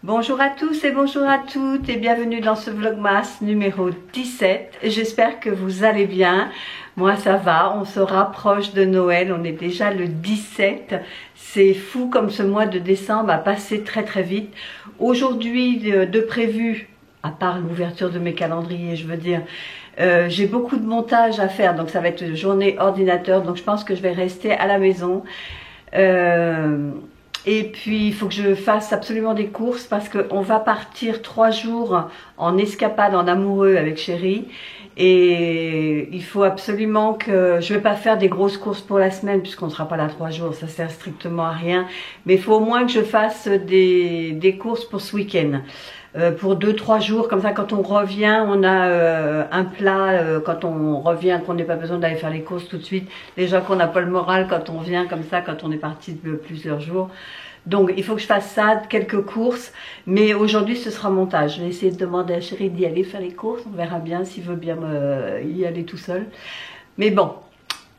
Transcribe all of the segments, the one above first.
Bonjour à tous et bonjour à toutes et bienvenue dans ce vlogmas numéro 17. J'espère que vous allez bien. Moi ça va, on se rapproche de Noël, on est déjà le 17. C'est fou comme ce mois de décembre a passé très très vite. Aujourd'hui de prévu, à part l'ouverture de mes calendriers je veux dire, j'ai beaucoup de montage à faire, donc ça va être une journée ordinateur, donc je pense que je vais rester à la maison. Et puis il faut que je fasse absolument des courses parce qu'on va partir 3 jours en escapade en amoureux avec chéri. Et il faut absolument que... Je ne vais pas faire des grosses courses pour la semaine puisqu'on ne sera pas là 3 jours, ça sert strictement à rien. Mais il faut au moins que je fasse des courses pour ce week-end. Pour 2-3 jours, comme ça quand on revient, on a un plat, quand on revient, qu'on n'ait pas besoin d'aller faire les courses tout de suite. Déjà qu'on n'a pas le moral quand on vient comme ça, quand on est parti de plusieurs jours. Donc il faut que je fasse ça, quelques courses, mais aujourd'hui ce sera montage. Je vais essayer de demander à chéri d'y aller faire les courses, on verra bien s'il veut bien y aller tout seul. Mais bon,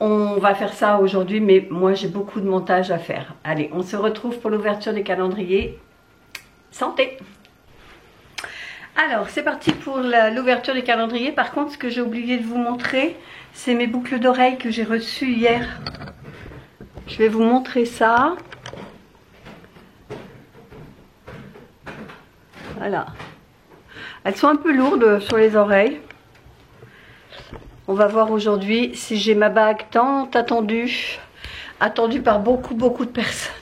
on va faire ça aujourd'hui, mais moi j'ai beaucoup de montage à faire. Allez, on se retrouve pour l'ouverture des calendriers. Santé! Alors, c'est parti pour l'ouverture des calendriers. Par contre, ce que j'ai oublié de vous montrer, c'est mes boucles d'oreilles que j'ai reçues hier. Je vais vous montrer ça. Voilà. Elles sont un peu lourdes sur les oreilles. On va voir aujourd'hui si j'ai ma bague tant attendue par beaucoup de personnes.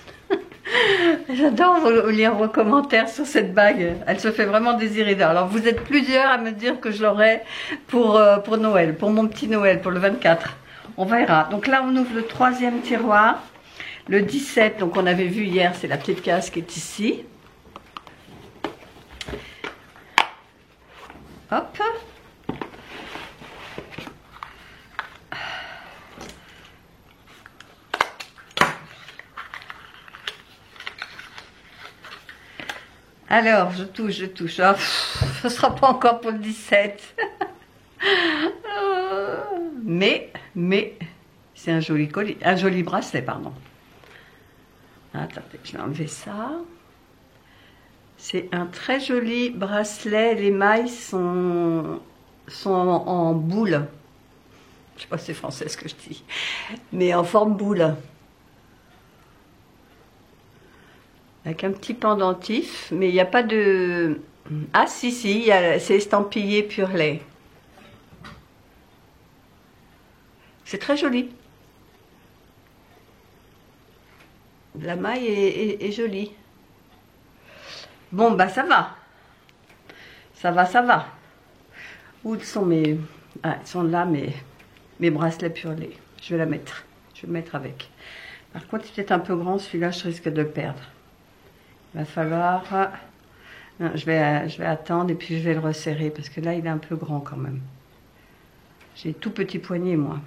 J'adore vous lire vos commentaires sur cette bague. Elle se fait vraiment désirer. Alors vous êtes plusieurs à me dire que je l'aurai pour Noël, pour mon petit Noël, pour le 24. On verra. Donc là on ouvre le 3e tiroir. Le 17, donc on avait vu hier, c'est la petite case qui est ici. Hop. Alors, je touche. Oh, ce ne sera pas encore pour le 17. Mais, c'est un joli collier, un joli bracelet, pardon. Attendez, je vais enlever ça. C'est un très joli bracelet. Les mailles sont en boule. Je ne sais pas si c'est français ce que je dis, mais en forme boule. Avec un petit pendentif, mais il n'y a pas de... Ah si, c'est estampillé pur lait. C'est très joli. La maille est jolie. Bon, bah ça va. Ça va. Où sont mes... Ah, ils sont là, mes bracelets pur lait. Je vais la mettre. Je vais le mettre avec. Par contre, il est peut-être un peu grand, celui-là, je risque de le perdre. Il va falloir... Non, je vais attendre et puis je vais le resserrer parce que là, il est un peu grand quand même. J'ai tout petit poignet, moi.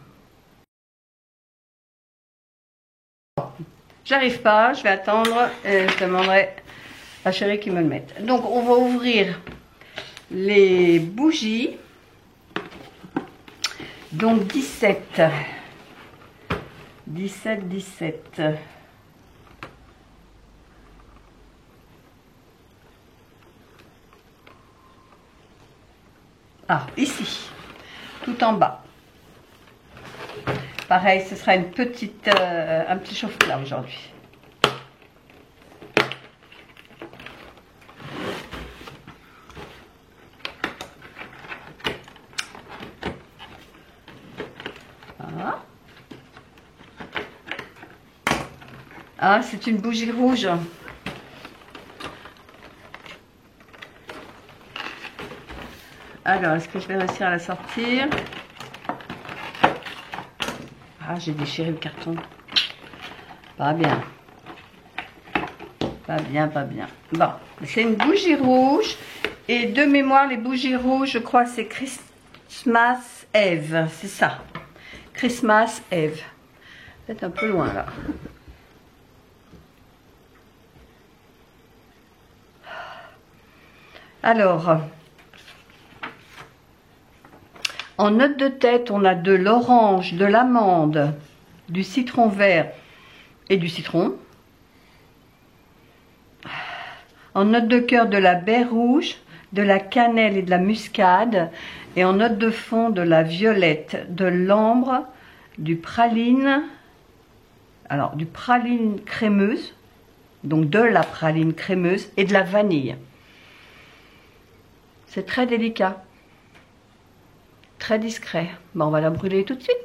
J'arrive pas, je vais attendre et je demanderai à chéri qui me le mette. Donc, on va ouvrir les bougies. Donc, 17. 17. Ah, ici, tout en bas. Pareil, ce sera une petite, un petit chauffe-plat aujourd'hui. Voilà. Ah, c'est une bougie rouge. Alors, est-ce que je vais réussir à la sortir? Ah, j'ai déchiré le carton. Pas bien. Pas bien. Bon, c'est une bougie rouge. Et de mémoire, les bougies rouges, je crois c'est Christmas Eve. C'est ça. Christmas Eve. Peut-être un peu loin là. Alors... En note de tête, on a de l'orange, de l'amande, du citron vert et du citron. En note de cœur, de la baie rouge, de la cannelle et de la muscade. Et en note de fond, de la violette, de l'ambre, du praline. Alors, du praline crémeuse. Donc de la praline crémeuse et de la vanille. C'est très délicat. Très discret. Bon, on va la brûler tout de suite.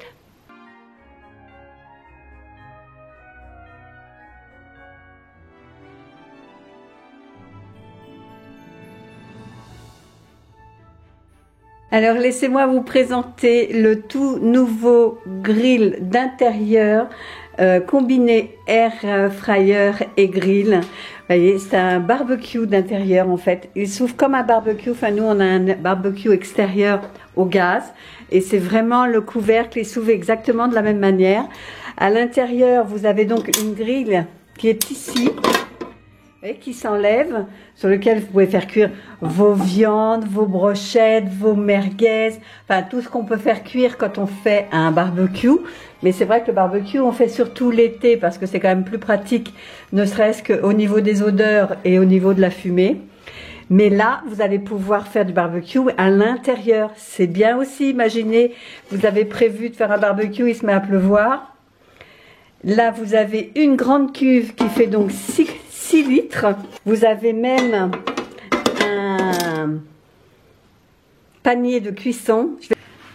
Alors laissez-moi vous présenter le tout nouveau grill d'intérieur combiné air fryer et grill. Vous voyez, c'est un barbecue d'intérieur en fait. Il s'ouvre comme un barbecue. Enfin nous on a un barbecue extérieur au gaz et c'est vraiment le couvercle. Il s'ouvre exactement de la même manière. À l'intérieur vous avez donc une grille qui est ici. Et qui s'enlève, sur lequel vous pouvez faire cuire vos viandes, vos brochettes, vos merguez, enfin tout ce qu'on peut faire cuire quand on fait un barbecue. Mais c'est vrai que le barbecue, on fait surtout l'été parce que c'est quand même plus pratique, ne serait-ce qu'au niveau des odeurs et au niveau de la fumée. Mais là, vous allez pouvoir faire du barbecue à l'intérieur. C'est bien aussi, imaginez, vous avez prévu de faire un barbecue, il se met à pleuvoir. Là, vous avez une grande cuve qui fait donc 6 litres. Vous avez même un panier de cuisson.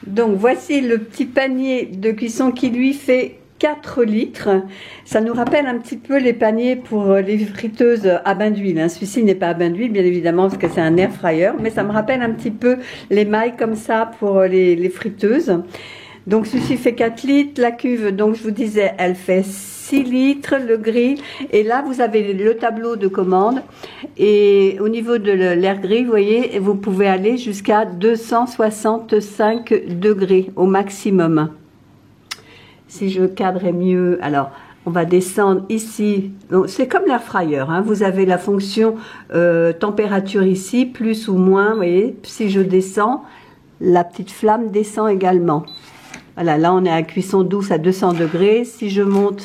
Donc voici le petit panier de cuisson qui lui fait 4 litres. Ça nous rappelle un petit peu les paniers pour les friteuses à bain d'huile. Celui-ci n'est pas à bain d'huile bien évidemment parce que c'est un air fryer. Mais ça me rappelle un petit peu les mailles comme ça pour les friteuses. Donc celui-ci fait 4 litres. La cuve, donc je vous disais, elle fait 6 litres, le grill. Et là, vous avez le tableau de commande. Et au niveau de l'air grill, vous voyez, vous pouvez aller jusqu'à 265 degrés au maximum. Si je cadrais mieux, alors on va descendre ici. C'est comme l'air fryer, hein. Vous avez la fonction température ici, plus ou moins. Vous voyez, si je descends, la petite flamme descend également. Voilà, là on est à cuisson douce à 200 degrés. Si je monte,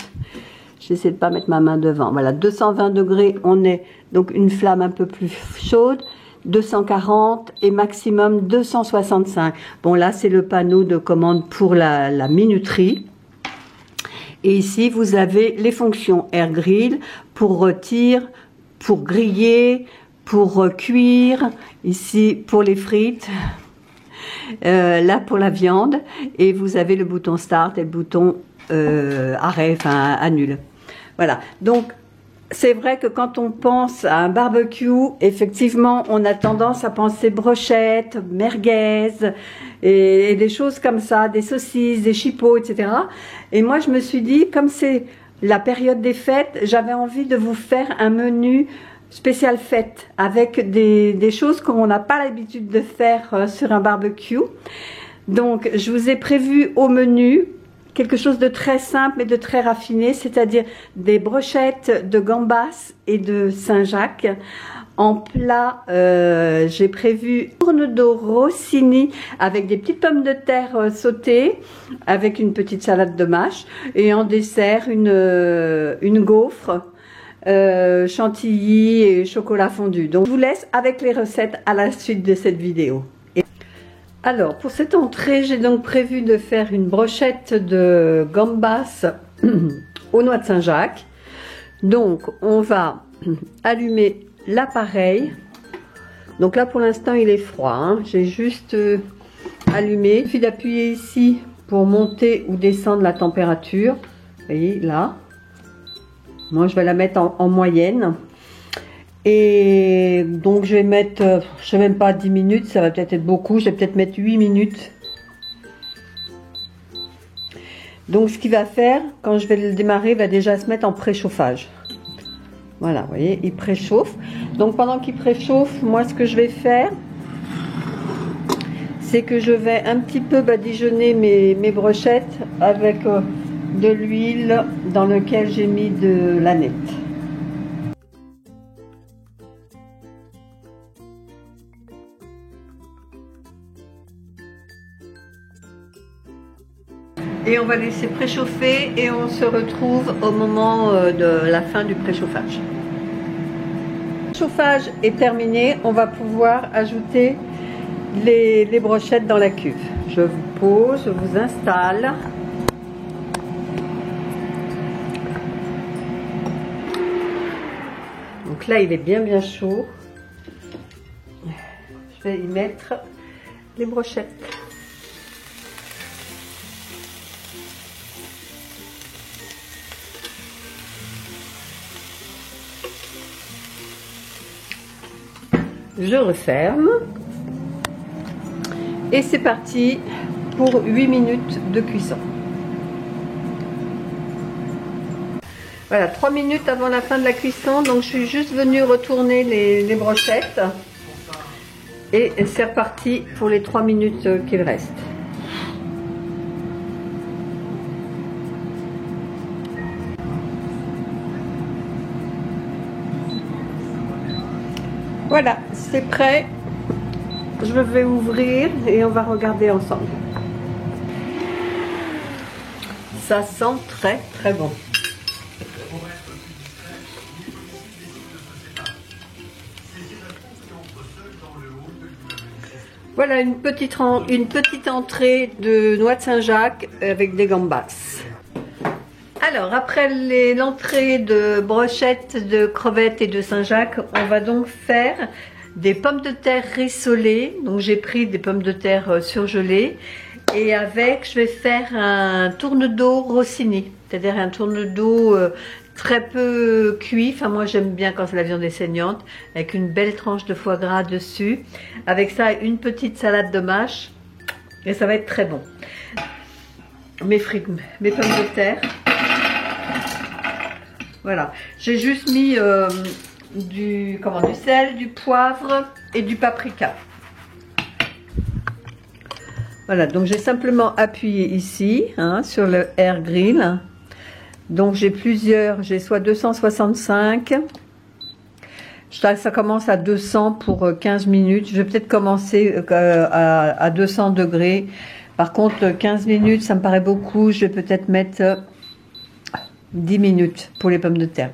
j'essaie de pas mettre ma main devant. Voilà, 220 degrés, on est donc une flamme un peu plus chaude. 240 et maximum 265. Bon là c'est le panneau de commande pour la minuterie. Et ici vous avez les fonctions air grill pour rôtir, pour griller, pour cuire. Ici pour les frites. Là pour la viande et vous avez le bouton start et le bouton arrêt, enfin annule. Voilà, donc c'est vrai que quand on pense à un barbecue, effectivement on a tendance à penser brochettes, merguez et des choses comme ça, des saucisses, des chipots, etc. Et moi je me suis dit, comme c'est la période des fêtes, j'avais envie de vous faire un menu spécial fête avec des choses qu'on n'a pas l'habitude de faire sur un barbecue. Donc je vous ai prévu au menu quelque chose de très simple et de très raffiné, c'est-à-dire des brochettes de gambas et de Saint-Jacques. En plat, j'ai prévu tourne d'eau rossini avec des petites pommes de terre sautées, avec une petite salade de mâche, et en dessert une gaufre chantilly et chocolat fondu. Donc je vous laisse avec les recettes à la suite de cette vidéo. Alors pour cette entrée, j'ai donc prévu de faire une brochette de gambas aux noix de Saint-Jacques. Donc on va allumer l'appareil. Donc là pour l'instant il est froid, hein. J'ai juste allumé. Il suffit d'appuyer ici pour monter ou descendre la température. Vous voyez là. Moi, je vais la mettre en moyenne. Et donc, je vais mettre, je sais même pas, 10 minutes. Ça va peut-être être beaucoup. Je vais peut-être mettre 8 minutes. Donc, ce qu'il va faire, quand je vais le démarrer, il va déjà se mettre en préchauffage. Voilà, vous voyez, il préchauffe. Donc, pendant qu'il préchauffe, moi, ce que je vais faire, c'est que je vais un petit peu badigeonner mes brochettes avec de l'huile dans lequel j'ai mis de l'aneth. Et on va laisser préchauffer et on se retrouve au moment de la fin du préchauffage. Le chauffage est terminé, on va pouvoir ajouter les brochettes dans la cuve. Je vous pose, je vous installe. Donc là, il est bien chaud. Je vais y mettre les brochettes. Je referme. Et c'est parti pour 8 minutes de cuisson. Voilà, 3 minutes avant la fin de la cuisson, donc je suis juste venue retourner les brochettes. Et c'est reparti pour les 3 minutes qu'il reste. Voilà, c'est prêt. Je vais ouvrir et on va regarder ensemble. Ça sent très bon. Voilà une petite entrée de noix de Saint-Jacques avec des gambas. Alors après l'entrée de brochettes, de crevettes et de Saint-Jacques, on va donc faire des pommes de terre rissolées. Donc j'ai pris des pommes de terre surgelées et avec je vais faire un tourne-dos Rossini, c'est-à-dire un tourne-dos très peu cuit. Enfin moi j'aime bien quand la viande est saignante, avec une belle tranche de foie gras dessus. Avec ça une petite salade de mâche et ça va être très bon. Mes frites, mes pommes de terre. Voilà, j'ai juste mis du sel, du poivre et du paprika. Voilà, donc j'ai simplement appuyé ici sur le air grill. Donc j'ai soit 265. Ça commence à 200 pour 15 minutes. Je vais peut-être commencer à 200 degrés. Par contre, 15 minutes, ça me paraît beaucoup. Je vais peut-être mettre 10 minutes pour les pommes de terre.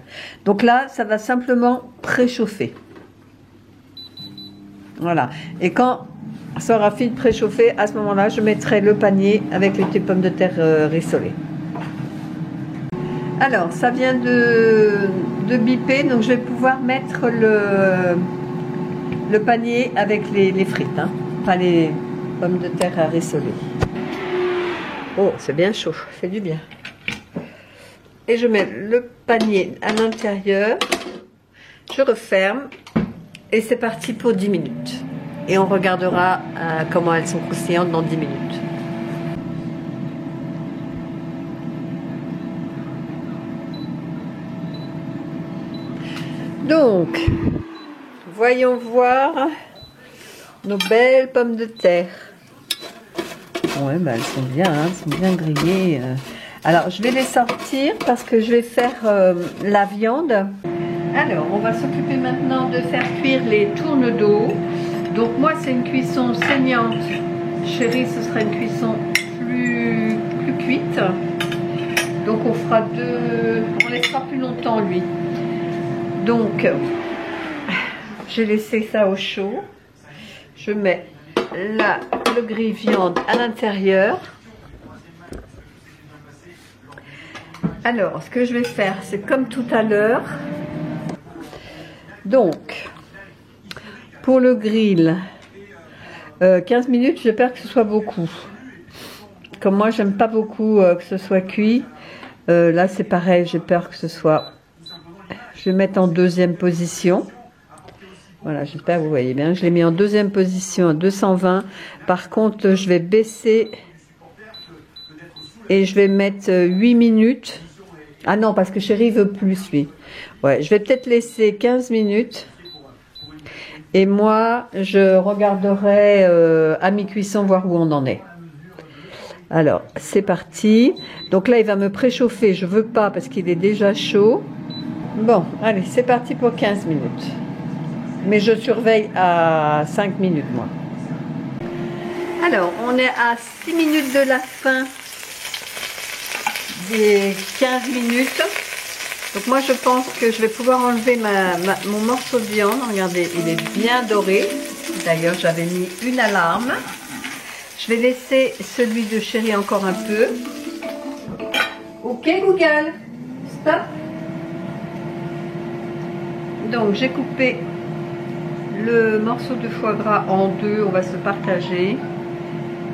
Donc là, ça va simplement préchauffer. Voilà. Et quand ça aura fini de préchauffer, à ce moment-là, je mettrai le panier avec les petites pommes de terre rissolées. Alors, ça vient de biper, donc je vais pouvoir mettre le panier avec les frites, enfin les pommes de terre rissolées. Oh, c'est bien chaud, fait du bien. Et je mets le panier à l'intérieur, je referme et c'est parti pour 10 minutes. Et on regardera comment elles sont croustillantes dans 10 minutes. Donc, voyons voir nos belles pommes de terre. Ouais, bah, elles sont bien, elles sont bien grillées. Alors, je vais les sortir parce que je vais faire la viande. Alors, on va s'occuper maintenant de faire cuire les tourne-dos. Donc, moi, c'est une cuisson saignante. Chérie, ce sera une cuisson plus cuite. Donc, on fera on laissera plus longtemps, lui. Donc, j'ai laissé ça au chaud. Je mets le grille viande à l'intérieur. Alors, ce que je vais faire, c'est comme tout à l'heure. Donc, pour le grill, 15 minutes, j'ai peur que ce soit beaucoup. Comme moi, j'aime pas beaucoup que ce soit cuit. Là, c'est pareil, j'ai peur que ce soit... Je vais mettre en deuxième position. Voilà, j'espère que vous voyez bien. Je l'ai mis en deuxième position à 220. Par contre, je vais baisser et je vais mettre 8 minutes. Ah non, parce que chérie veut plus, lui. Ouais, je vais peut-être laisser 15 minutes. Et moi, je regarderai à mi-cuisson, voir où on en est. Alors, c'est parti. Donc là, il va me préchauffer. Je veux pas parce qu'il est déjà chaud. Bon, allez, c'est parti pour 15 minutes. Mais je surveille à 5 minutes, moi. Alors, on est à 6 minutes de la fin des 15 minutes. Donc moi je pense que je vais pouvoir enlever mon morceau de viande. Regardez, il est bien doré. D'ailleurs j'avais mis une alarme. Je vais laisser celui de Chérie encore un peu. Ok Google, stop. Donc j'ai coupé le morceau de foie gras en deux, on va se partager.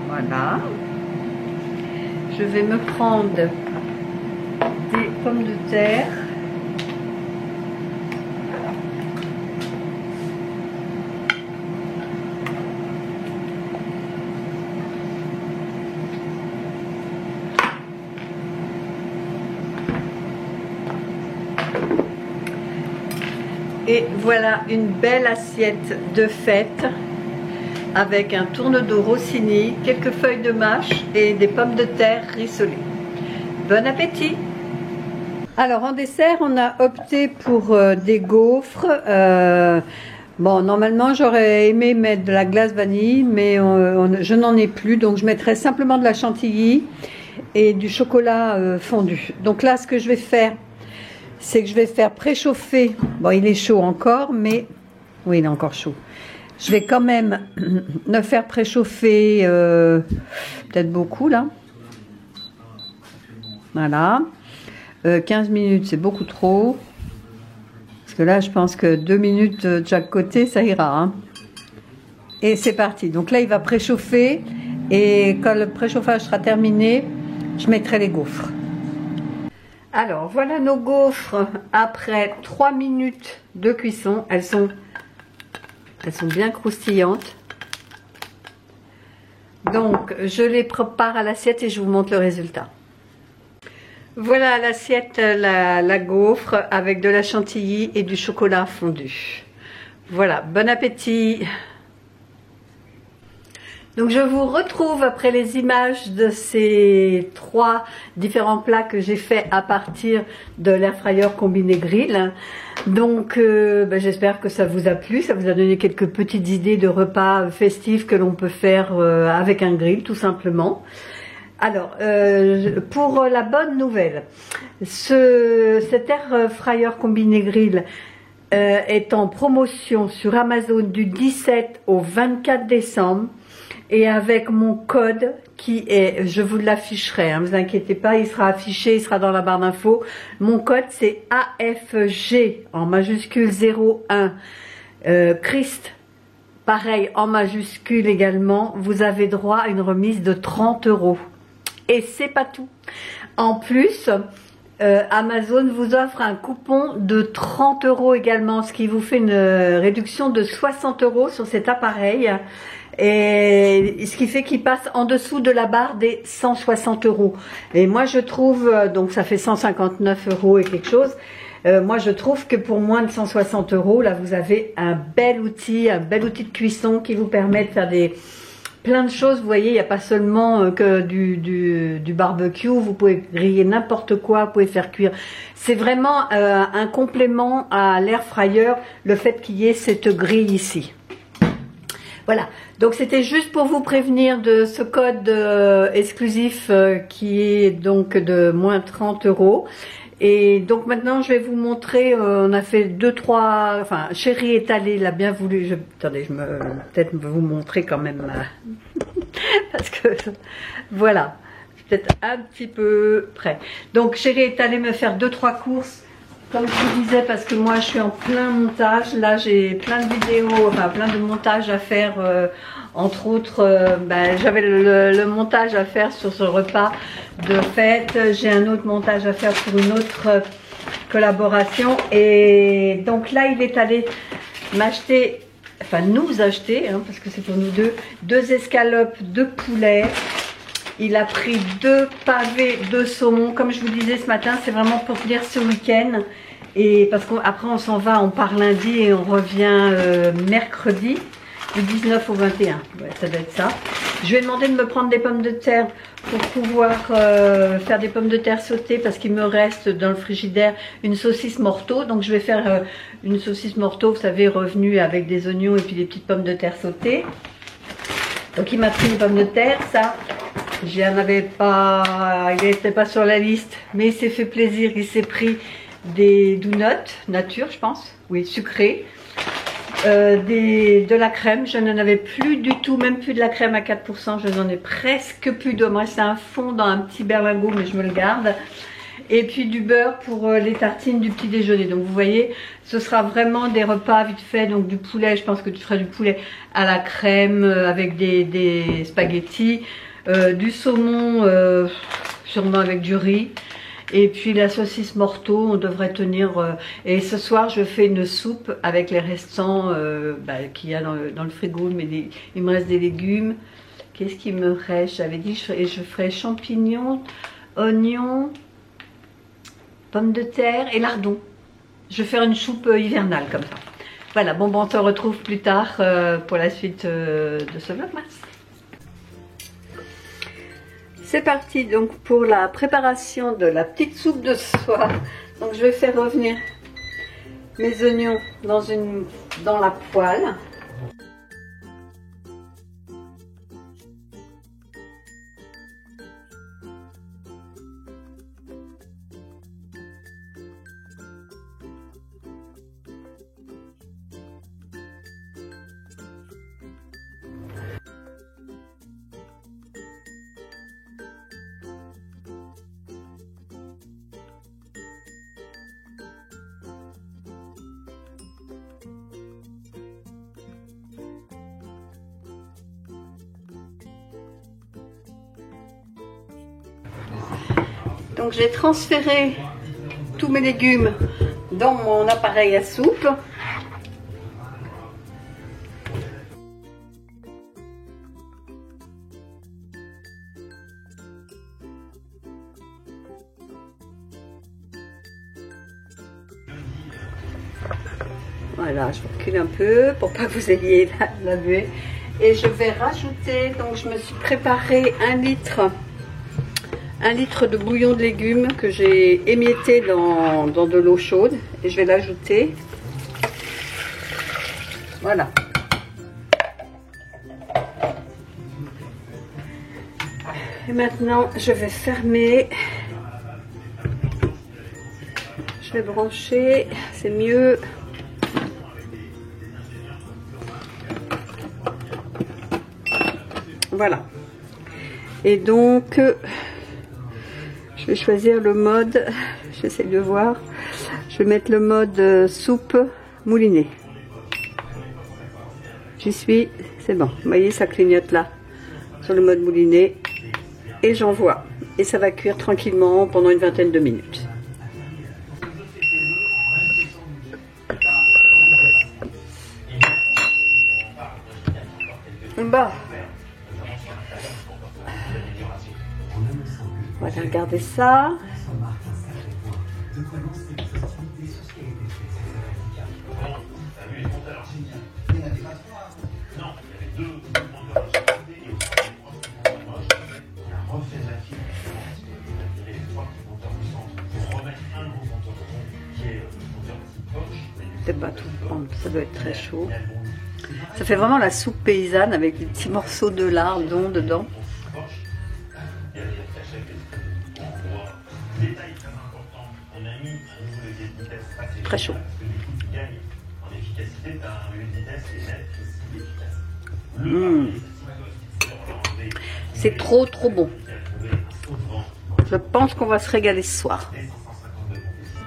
Voilà. Je vais me prendre des pommes de terre. Et voilà une belle assiette de fête avec un tourne-dos rossini, quelques feuilles de mâche et des pommes de terre rissolées. Bon appétit! Alors en dessert, on a opté pour des gaufres. Bon, normalement j'aurais aimé mettre de la glace vanille, mais je n'en ai plus, donc je mettrai simplement de la chantilly et du chocolat fondu. Donc là, ce que je vais faire, c'est que je vais faire préchauffer. Bon, il est chaud encore, mais oui, il est encore chaud. Je vais quand même le faire préchauffer, peut-être beaucoup là. Voilà. 15 minutes, c'est beaucoup trop. Parce que là, je pense que 2 minutes de chaque côté, ça ira. Hein. Et c'est parti. Donc là, il va préchauffer. Et quand le préchauffage sera terminé, je mettrai les gaufres. Alors, voilà nos gaufres après 3 minutes de cuisson. Elles sont bien croustillantes. Donc, je les prépare à l'assiette et je vous montre le résultat. Voilà à l'assiette la gaufre avec de la chantilly et du chocolat fondu. Voilà, bon appétit! Donc je vous retrouve après les images de ces 3 différents plats que j'ai fait à partir de l'air fryer combiné grill. Donc j'espère que ça vous a plu, ça vous a donné quelques petites idées de repas festifs que l'on peut faire avec un grill tout simplement. Alors, pour la bonne nouvelle, cet air fryer combiné grill est en promotion sur Amazon du 17 au 24 décembre. Et avec mon code qui est, je vous l'afficherai, hein, vous inquiétez pas, il sera affiché, il sera dans la barre d'infos. Mon code c'est AFG en majuscule 01, Christ, pareil en majuscule également. Vous avez droit à une remise de 30 €. Et c'est pas tout. En plus, Amazon vous offre un coupon de 30 € également, ce qui vous fait une réduction de 60 € sur cet appareil. Et ce qui fait qu'il passe en dessous de la barre des 160 €. Et moi je trouve, donc ça fait 159 € et quelque chose. Moi je trouve que pour moins de 160 €, là vous avez un bel outil de cuisson qui vous permet de faire plein de choses. Vous voyez, il n'y a pas seulement que du barbecue, vous pouvez griller n'importe quoi, vous pouvez faire cuire. C'est vraiment un complément à l'air fryer, le fait qu'il y ait cette grille ici. Voilà, donc c'était juste pour vous prévenir de ce code exclusif qui est donc de moins 30 €. Et donc maintenant je vais vous montrer, on a fait 2-3, enfin Chérie est allée, il a bien voulu, attendez, je vais peut-être vous montrer quand même, parce que voilà, peut-être un petit peu près. Donc Chérie est allée me faire 2-3 courses. Comme je vous disais, parce que moi je suis en plein montage, là j'ai plein de vidéos, enfin plein de montages à faire, entre autres, j'avais le montage à faire sur ce repas de fête, j'ai un autre montage à faire pour une autre collaboration, et donc là il est allé m'acheter, enfin nous acheter, hein, parce que c'est pour nous deux escalopes de poulet. Il a pris 2 pavés de saumon. Comme je vous disais ce matin, c'est vraiment pour tenir ce week-end. Et parce qu'après on s'en va, on part lundi et on revient mercredi, du 19 au 21. Ouais, ça doit être ça. Je lui ai demandé de me prendre des pommes de terre pour pouvoir faire des pommes de terre sautées, parce qu'il me reste dans le frigidaire une saucisse morteau. Donc je vais faire une saucisse morteau, vous savez, revenue avec des oignons et puis des petites pommes de terre sautées. Donc il m'a pris une pomme de terre, ça. J'en avais pas, il n'était pas sur la liste, mais il s'est fait plaisir, il s'est pris des donuts nature, je pense, oui, sucrés, de la crème. Je n'en avais plus du tout, même plus de la crème à 4%, je n'en ai presque plus. De moi, c'est un fond dans un petit berlingot, mais je me le garde. Et puis du beurre pour les tartines du petit déjeuner. Donc vous voyez, ce sera vraiment des repas vite fait. Donc du poulet, je pense que tu feras du poulet à la crème avec des spaghettis, du saumon sûrement avec du riz. Et puis la saucisse morteau, on devrait tenir. Et ce soir, je fais une soupe avec les restants qu'il y a dans le frigo. Mais il me reste des légumes. Qu'est-ce qu'il me reste? J'avais dit je ferai champignons, oignons, pommes de terre et lardons. Je vais faire une soupe hivernale comme ça. Voilà, bon, on se retrouve plus tard pour la suite de ce vlogmas. C'est parti donc pour la préparation de la petite soupe de ce soir. Donc je vais faire revenir mes oignons dans la poêle. Donc j'ai transféré tous mes légumes dans mon appareil à soupe. Voilà, je recule un peu pour pas que vous ayez la buée. Et je vais rajouter, donc je me suis préparé 1 litre de bouillon de légumes que j'ai émietté dans de l'eau chaude. Et je vais l'ajouter. Voilà. Et maintenant, je vais fermer. Je vais brancher, c'est mieux. Voilà. Et donc, je vais choisir le mode, j'essaie de voir. Je vais mettre le mode soupe moulinée. J'y suis, c'est bon. Vous voyez, ça clignote là, sur le mode mouliné. Et j'envoie. Et ça va cuire tranquillement pendant une vingtaine de minutes. Bah. On va regarder ça. Peut-être pas tout prendre, ça doit être très chaud. Ça fait vraiment la soupe paysanne avec des petits morceaux de lardons dedans. Très chaud. C'est trop bon. Je pense qu'on va se régaler ce soir.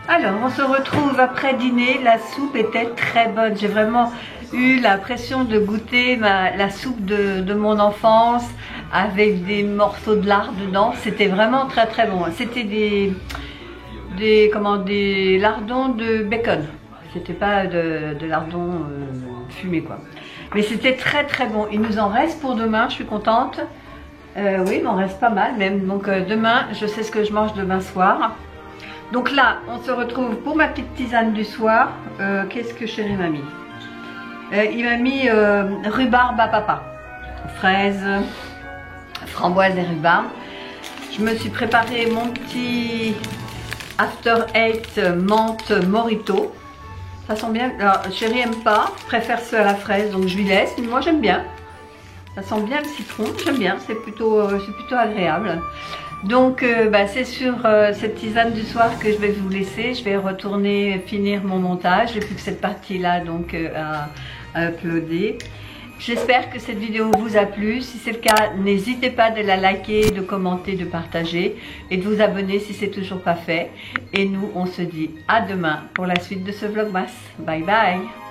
Alors, on se retrouve après dîner. La soupe était très bonne. J'ai vraiment eu l'impression de goûter la soupe de mon enfance avec des morceaux de lard dedans. C'était vraiment très bon. C'était des lardons de bacon. C'était pas de lardons fumés quoi. Mais c'était très bon. Il nous en reste pour demain. Je suis contente. Oui, il m'en reste pas mal même. Donc demain, je sais ce que je mange demain soir. Donc là, on se retrouve pour ma petite tisane du soir. Qu'est-ce que chéri m'a mis? Il m'a mis rhubarbe à papa. Fraises, framboises et rhubarbe. Je me suis préparé mon petit After Eight menthe Morito. Ça sent bien. Alors, chéri aime pas, préfère ceux à la fraise, donc je lui laisse. Mais moi j'aime bien. Ça sent bien le citron, j'aime bien, c'est plutôt agréable. Donc c'est sur cette tisane du soir que je vais vous laisser. Je vais retourner finir mon montage. J'ai plus que cette partie-là donc à uploader. J'espère que cette vidéo vous a plu. Si c'est le cas, n'hésitez pas de la liker, de commenter, de partager et de vous abonner si c'est toujours pas fait. Et nous, on se dit à demain pour la suite de ce vlogmas. Bye bye!